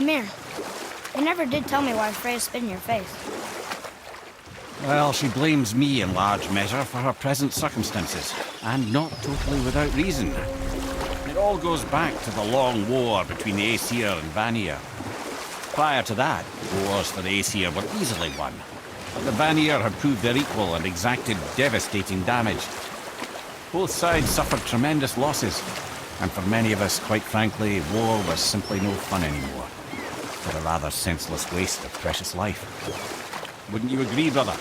Ymir, you never did tell me why Freya spit in your face. Well, she blames me in large measure for her present circumstances, and not totally without reason. It all goes back to the long war between the Aesir and Vanir. Prior to that, wars for the Aesir were easily won, but the Vanir had proved their equal and exacted devastating damage. Both sides suffered tremendous losses, and for many of us, quite frankly, war was simply no fun anymore, but a rather senseless waste of precious life. Wouldn't you agree, brother?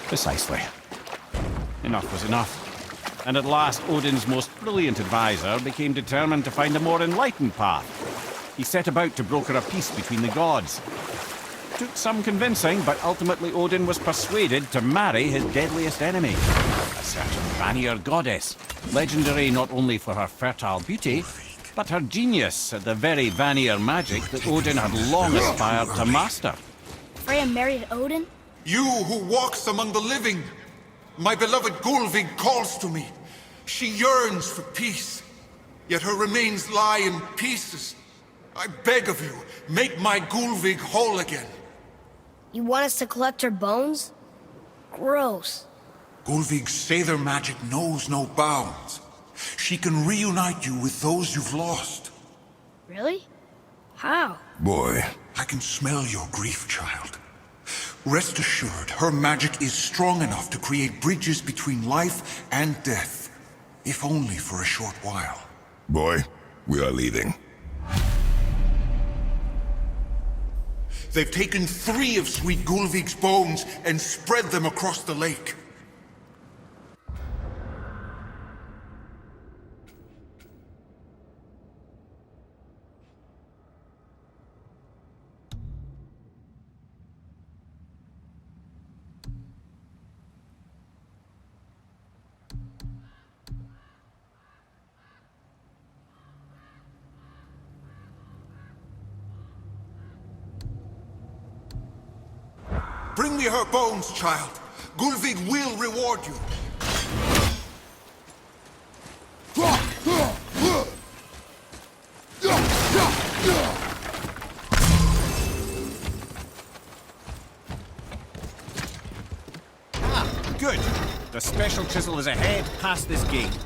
Precisely. Enough was enough. And at last, Odin's most brilliant advisor became determined to find a more enlightened path. He set about to broker a peace between the gods. Took some convincing, but ultimately Odin was persuaded to marry his deadliest enemy, a certain Vanir goddess, legendary not only for her fertile beauty, but her genius at the very Vanir magic that Odin had long aspired to master. Freya married Odin? You who walks among the living! My beloved Gulvig calls to me. She yearns for peace, yet her remains lie in pieces. I beg of you, make my Gulvig whole again. You want us to collect her bones? Gross. Gulvig's Sather magic knows no bounds. She can reunite you with those you've lost. Really? How? Boy. I can smell your grief, child. Rest assured, her magic is strong enough to create bridges between life and death, if only for a short while. Boy, we are leaving. They've taken 3 of Sweet Gulvig's bones and spread them across the lake. Bring me her bones, child. Gulvig will reward you. Ah, good. The special chisel is ahead, past this gate.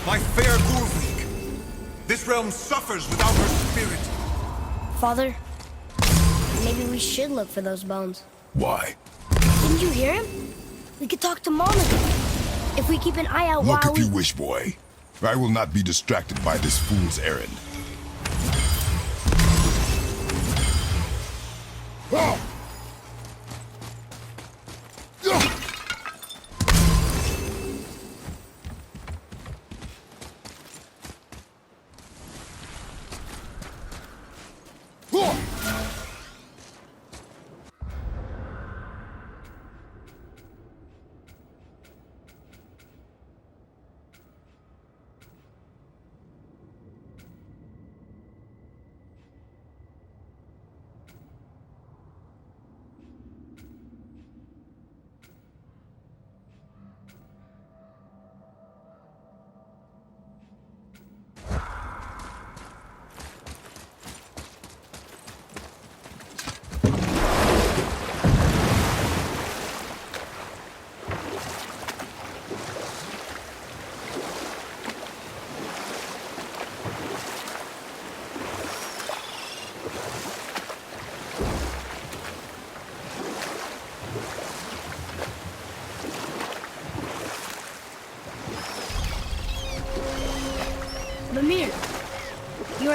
My fair Gulvig! This realm suffers without her spirit. Father, maybe we should look for those bones. Why? Didn't you hear him? We could talk to Mom again. If we keep an eye out Look while if you wish, boy. I will not be distracted by this fool's errand.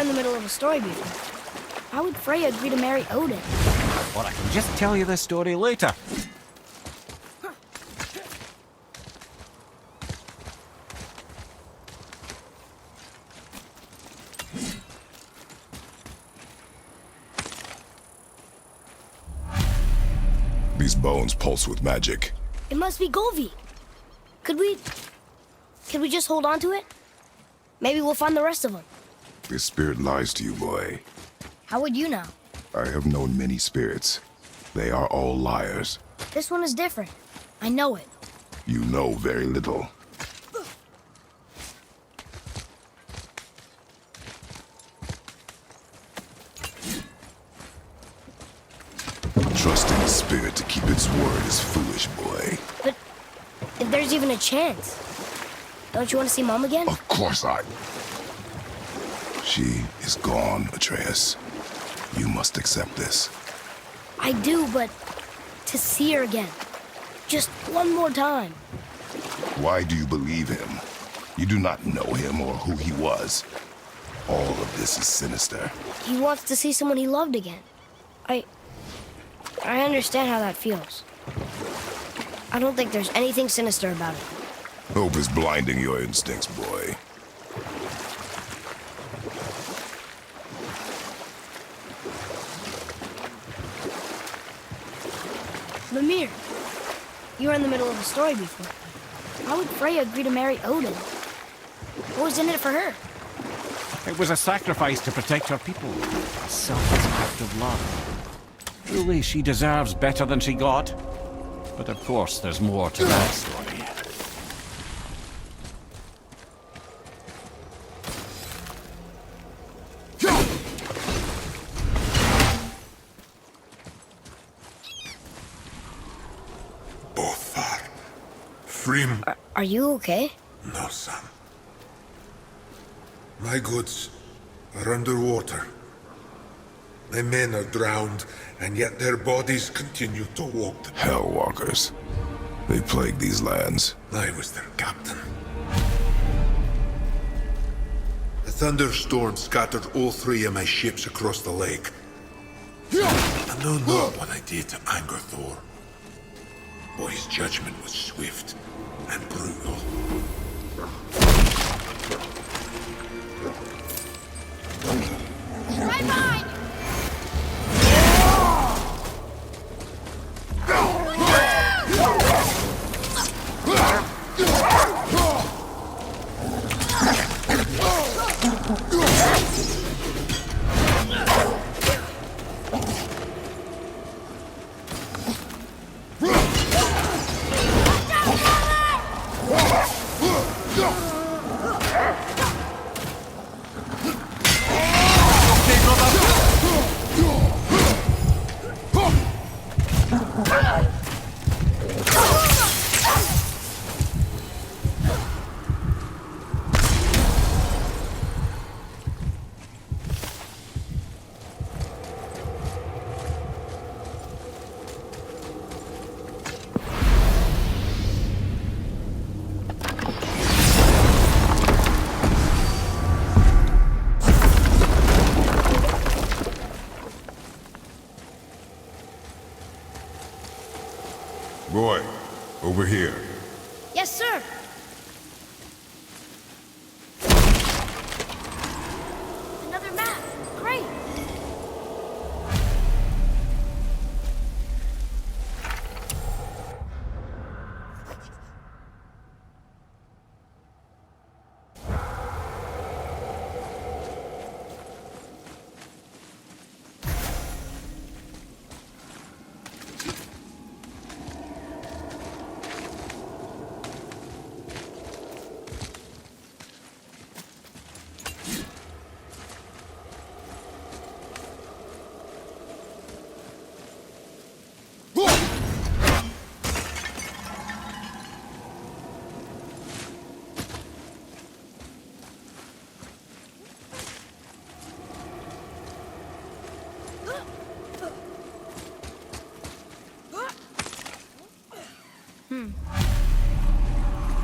were in the middle of a story before. How would Freya agree to marry Odin? Or I can just tell you this story later. These bones pulse with magic. It must be Golvi. Could we just hold on to it? Maybe we'll find the rest of them. This spirit lies to you, boy. How would you know? I have known many spirits. They are all liars. This one is different. I know it. You know very little. Trusting a spirit to keep its word is foolish, boy. But if there's even a chance, don't you want to see Mom again? Of course I... She is gone, Atreus. You must accept this. I do, but to see her again. Just one more time. Why do you believe him? You do not know him or who he was. All of this is sinister. He wants to see someone he loved again. I understand how that feels. I don't think there's anything sinister about it. Hope is blinding your instincts, boy. Mimir, you were in the middle of a story before. How would Freya agree to marry Odin? What was in it for her? It was a sacrifice to protect her people. A selfless act of love. Truly, she deserves better than she got. But of course, there's more to that story. Bothar. Frim. Are you okay? No, son. My goods are underwater. My men are drowned, and yet their bodies continue to walk the... Hellwalkers. They plague these lands. I was their captain. A thunderstorm scattered all three of my ships across the lake. I know not what I did to anger Thor. But his judgment was swift and brutal. Right behind! Boy, over here. Yes, sir. Another map. Great.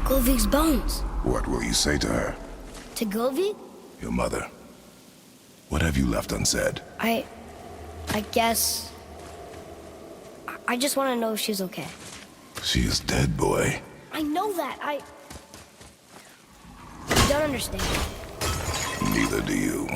Golvik's bones. What will you say to her? To Golvik? Your mother. What have you left unsaid? I guess... I just want to know if she's okay. She is dead, boy. I know that. I don't understand. Neither do you.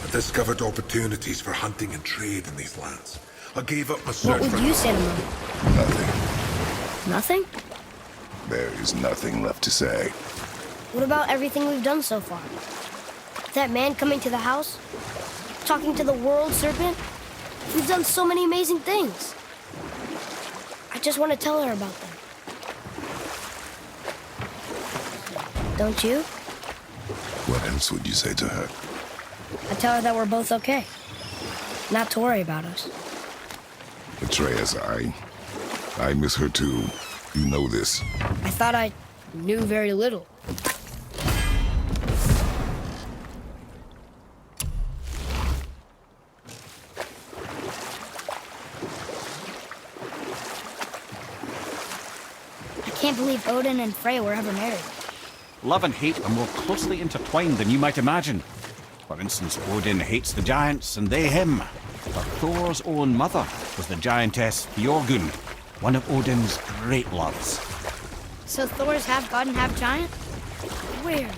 I discovered opportunities for hunting and trade in these lands. I gave up my search What for... would you say to Mom? Nothing. Nothing? There is nothing left to say. What about everything we've done so far? That man coming to the house? Talking to the world serpent? We've done so many amazing things. I just want to tell her about them. Don't you? What else would you say to her? I tell her that we're both okay. Not to worry about us. Atreus, I miss her too. You know this. I thought I knew very little. I can't believe Odin and Freya were ever married. Love and hate are more closely intertwined than you might imagine. For instance, Odin hates the giants and they him. But Thor's own mother was the giantess Fjorgun, one of Odin's great loves. So Thor's half god and half giant? Where?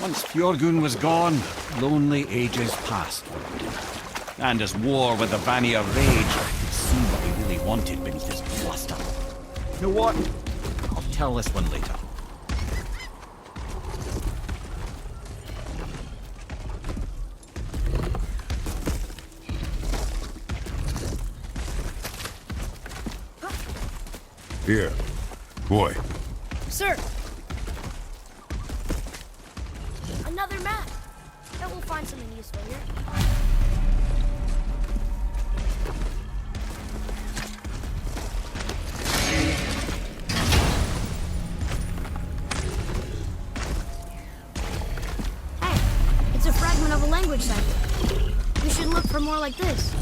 Once Fjorgun was gone, lonely ages passed for Odin. And as war with the Vanir raged, I could see what he really wanted beneath his bluster. You know what? I'll tell this one later. Here. Boy. Sir! Another map! Bet we'll find something useful here. Hey, it's a fragment of a language cipher. We should look for more like this.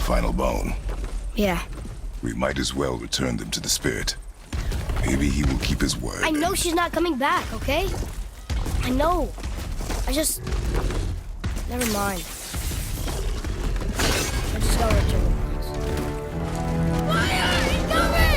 Final bone. Yeah. We might as well return them to the spirit. Maybe he will keep his word. I know she's not coming back, okay? I know. I just... Never mind. I just gotta return the box. Fire! Incoming!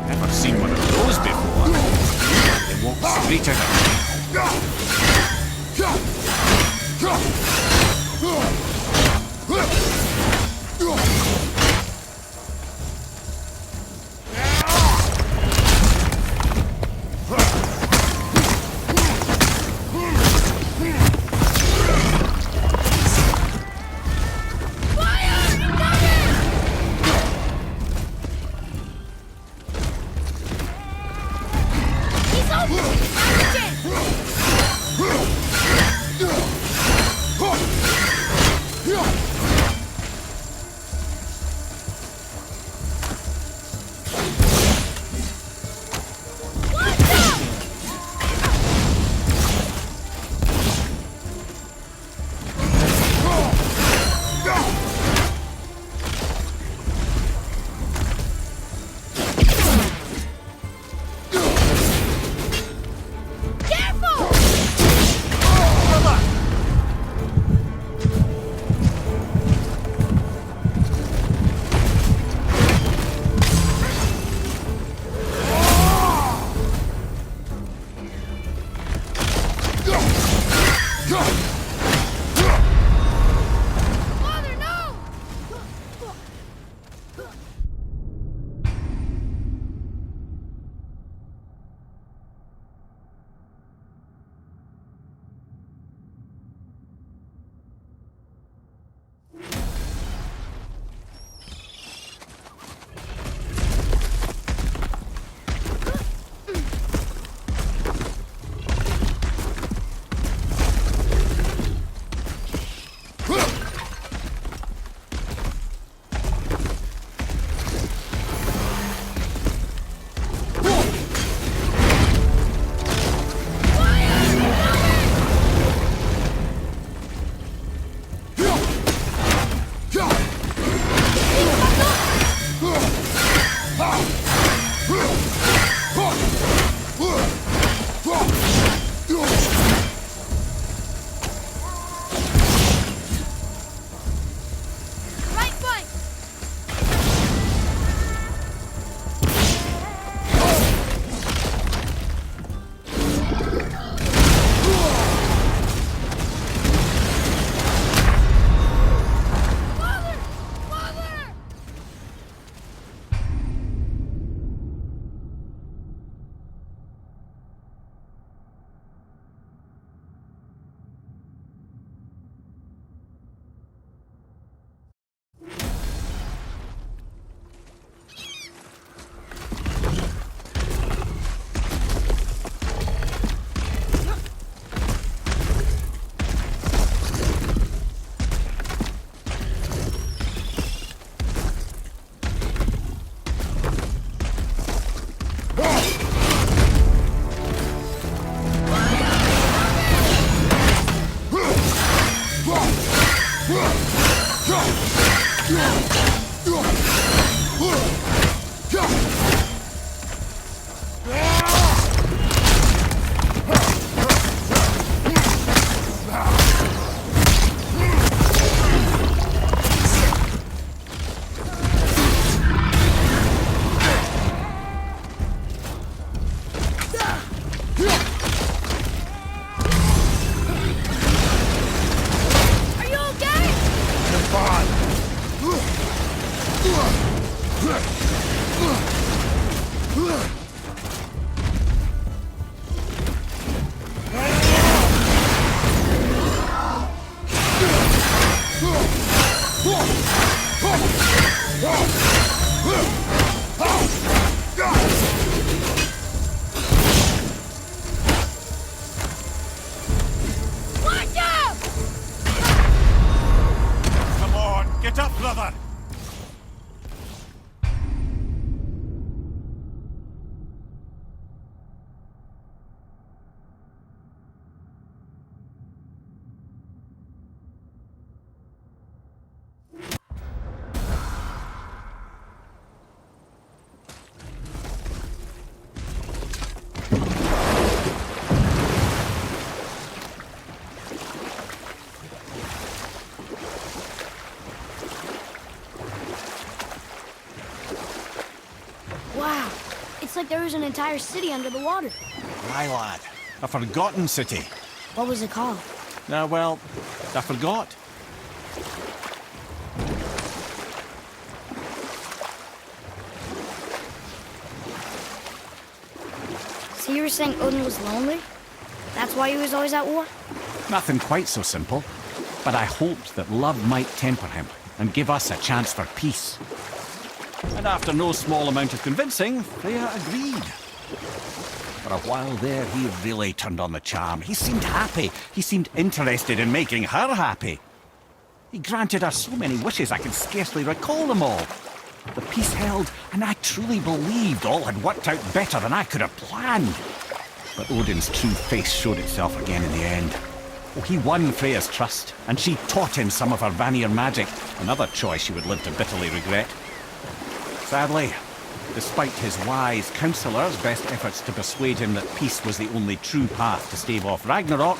Never seen one of those before. They walk straight out. Wow, it's like there was an entire city under the water. My lad, a forgotten city. What was it called? Well, I forgot. So you were saying Odin was lonely? That's why he was always at war? Nothing quite so simple. But I hoped that love might temper him and give us a chance for peace. And after no small amount of convincing, Freya agreed. For a while there, he really turned on the charm. He seemed happy. He seemed interested in making her happy. He granted her so many wishes I can scarcely recall them all. The peace held, and I truly believed all had worked out better than I could have planned. But Odin's true face showed itself again in the end. Oh, he won Freya's trust, and she taught him some of her Vanir magic, another choice she would live to bitterly regret. Sadly, despite his wise counsellors' best efforts to persuade him that peace was the only true path to stave off Ragnarok,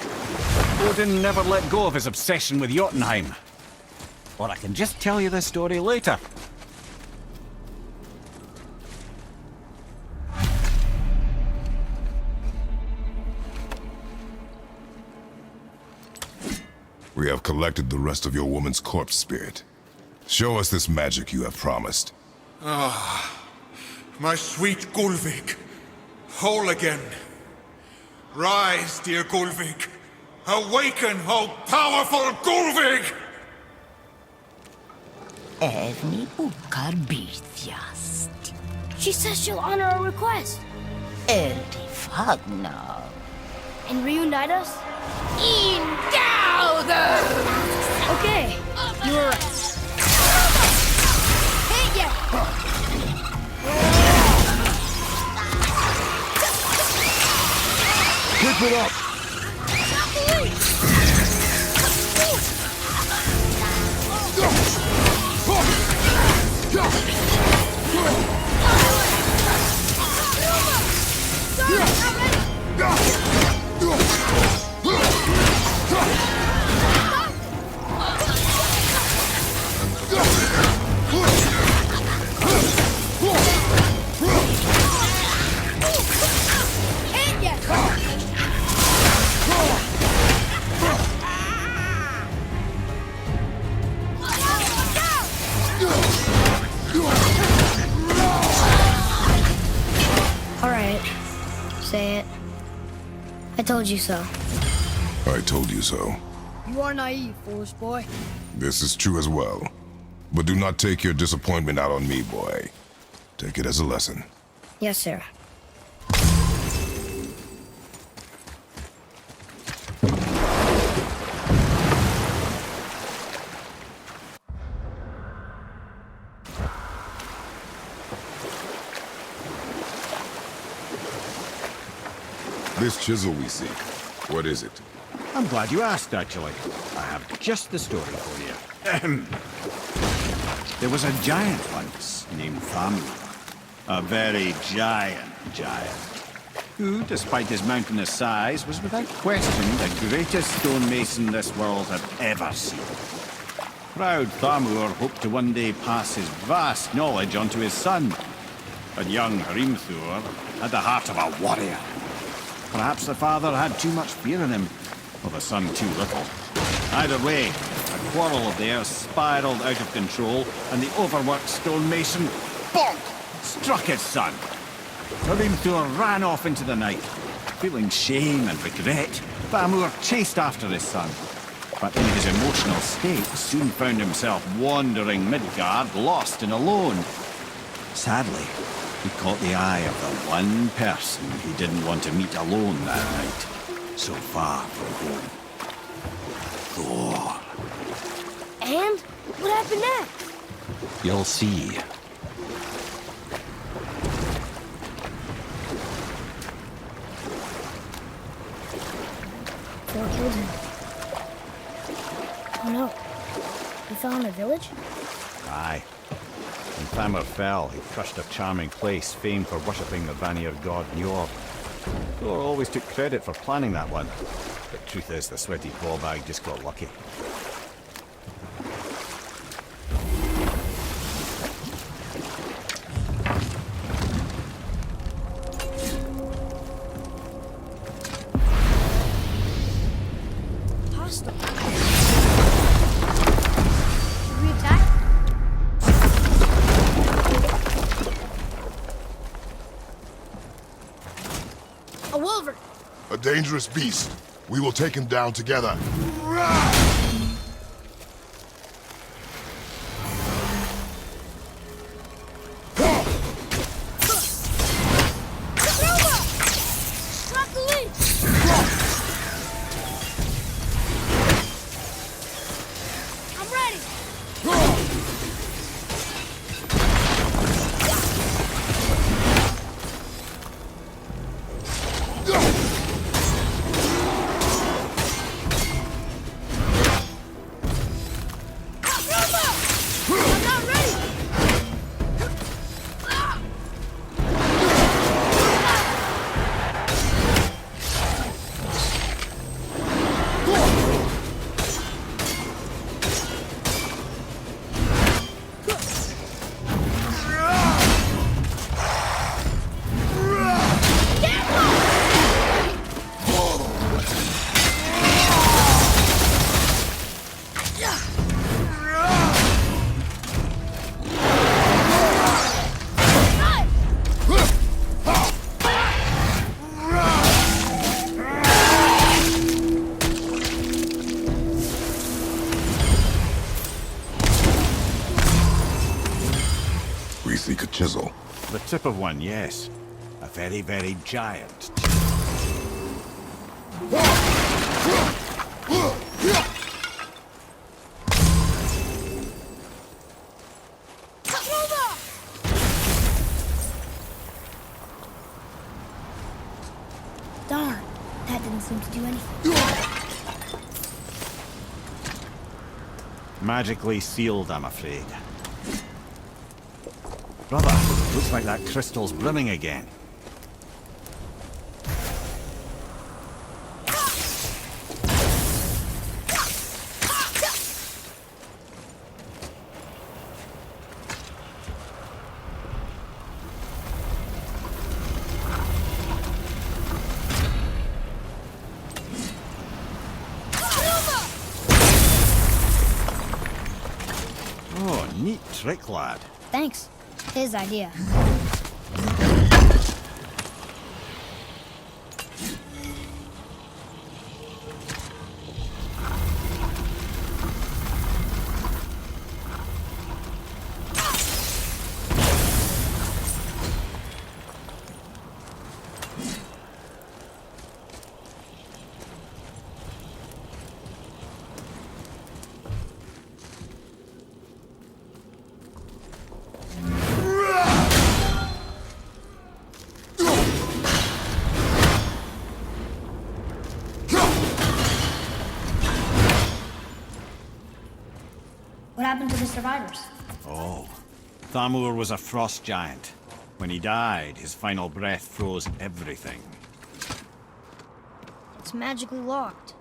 Odin never let go of his obsession with Jotunheim. Or I can just tell you this story later. We have collected the rest of your woman's corpse spirit. Show us this magic you have promised. My sweet Gulvik, whole again. Rise, dear Gulvik. Awaken, O powerful Gulvik! Evni ukar birtjast. She says she'll honor our request Eldi fagna. and reunite us. In gauder! Okay, you were right. Hey, yeah! Keep it up! All right, say it. I told you so. I told you so. You are naive, foolish boy. This is true as well. But do not take your disappointment out on me, boy. Take it as a lesson. Yes, sir. This chisel we seek, what is it? I'm glad you asked, actually. I have just the story for you. Ahem. There was a giant once named Thamur. A very giant, who, despite his mountainous size, was without question the greatest stonemason this world had ever seen. Proud Thamur hoped to one day pass his vast knowledge on to his son. But young Hrimthur had the heart of a warrior. Perhaps the father had too much fear in him, or the son too little. Either way, a quarrel of theirs spiraled out of control, and the overworked stonemason, bonk, struck his son. Hrimthur ran off into the night. Feeling shame and regret, Thamur chased after his son. But in his emotional state, soon found himself wandering Midgard, lost and alone. Sadly, he caught the eye of the one person he didn't want to meet alone that night, so far from home. Thor. And what happened next? You'll see. Thor killed him. Oh no. He fell in a village? Aye. When Thamur fell, he crushed a charming place famed for worshipping the Vanir god Njord. Thor always took credit for planning that one. But truth is, the sweaty ballbag just got lucky. Hostile. Should we attack? A wolverine. A dangerous beast. We will take him down together. Drop the lead. I'm ready. We seek a chisel. The tip of one, yes. A very, very giant. Darn, that didn't seem to do anything. Magically sealed, I'm afraid. Brother, looks like that crystal's brimming again. Oh, neat trick, lad. Thanks. His idea. What happened to the survivors? Oh. Thamur was a frost giant. When he died, his final breath froze everything. It's magically locked.